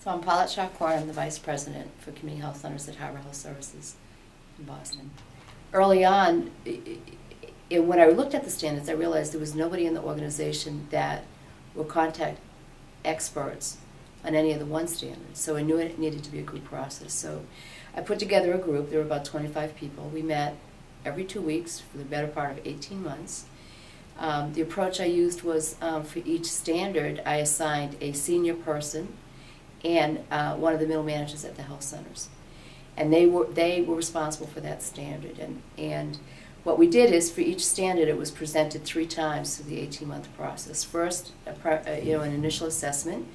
So I'm Paulette Charcourt. I'm the Vice President for Community Health Centers at Harbor Health Services in Boston. Early on, when I looked at the standards, I realized there was nobody in the organization that would contact experts on any of the one standards. So I knew it needed to be a group process. So I put together a group. There were about 25 people. We met every 2 weeks for the better part of 18 months. The approach I used was for each standard, I assigned a senior person and one of the middle managers at the health centers. And they were responsible for that standard. And what we did is for each standard, it was presented 3 times through the 18-month process. First, an initial assessment,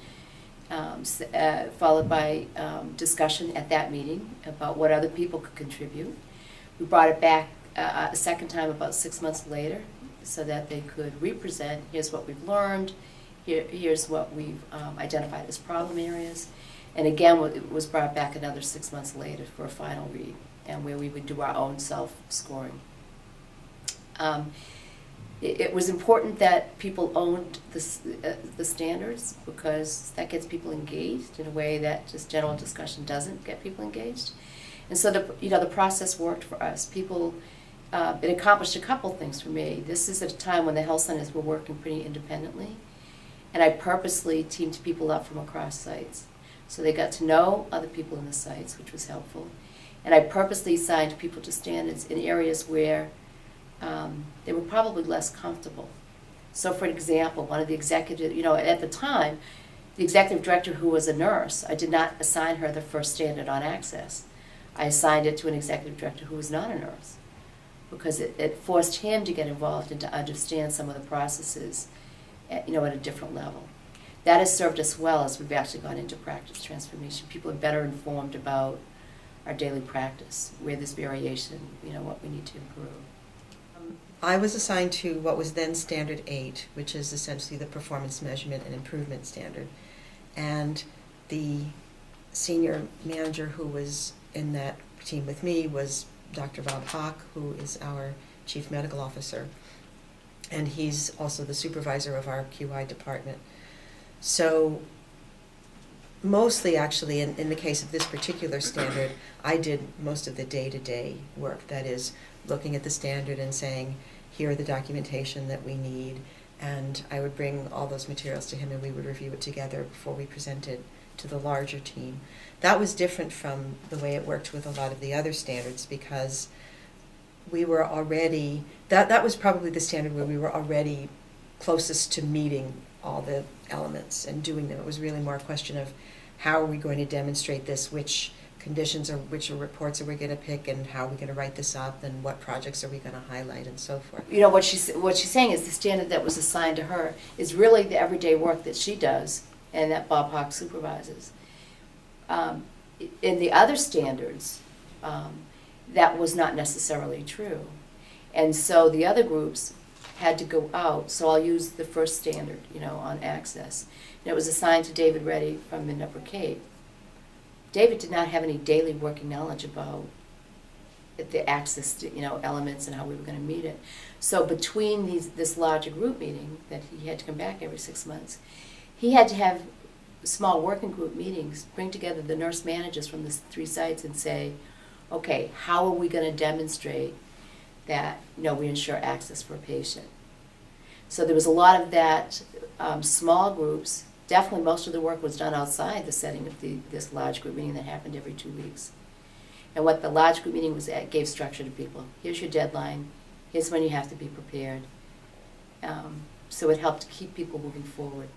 followed by discussion at that meeting about what other people could contribute. We brought it back a second time about 6 months later so that they could represent, here's what we've learned, here's what we've identified as problem areas. And again, it was brought back another 6 months later for a final read, and where we would do our own self-scoring. It was important that people owned the standards, because that gets people engaged in a way that just general discussion doesn't get people engaged. And so the process worked for us. People, it accomplished a couple things for me. This is at a time when the health centers were working pretty independently, and I purposely teamed people up from across sites. So they got to know other people in the sites, which was helpful. And I purposely assigned people to standards in areas where they were probably less comfortable. So for example, one of the executive, at the time, the executive director, who was a nurse, I did not assign her the first standard on access. I assigned it to an executive director who was not a nurse, because it forced him to get involved and to understand some of the processes at a different level. That has served us well as we've actually gone into practice transformation. People are better informed about our daily practice, where there's variation, what we need to improve. I was assigned to what was then Standard 8, which is essentially the performance measurement and improvement standard. And the senior manager who was in that team with me was Dr. Bob Hawk, who is our chief medical officer. And he's also the supervisor of our QI department. So mostly, actually, in the case of this particular standard, I did most of the day-to-day work. That is, looking at the standard and saying, here are the documentation that we need, and I would bring all those materials to him and we would review it together before we presented to the larger team. That was different from the way it worked with a lot of the other standards, because we were already, that was probably the standard where we were already closest to meeting all the elements and doing them. It was really more a question of how are we going to demonstrate this, which conditions or which reports are we going to pick, and how are we going to write this up, and what projects are we going to highlight, and so forth. What she's saying is the standard that was assigned to her is really the everyday work that she does and that Bob Hawk supervises. In the other standards, that was not necessarily true. And so the other groups had to go out. So I'll use the first standard, on access. And it was assigned to David Reddy from Mid-Upper Cape. David did not have any daily working knowledge about the access to, elements and how we were going to meet it. So between this larger group meeting that he had to come back every 6 months, he had to have small working group meetings, bring together the nurse managers from the 3 sites and say, okay, how are we going to demonstrate that we ensure access for a patient? So there was a lot of that, small groups. Definitely most of the work was done outside the setting of this large group meeting that happened every 2 weeks. And what the large group meeting was at gave structure to people. Here's your deadline. Here's when you have to be prepared. So it helped keep people moving forward.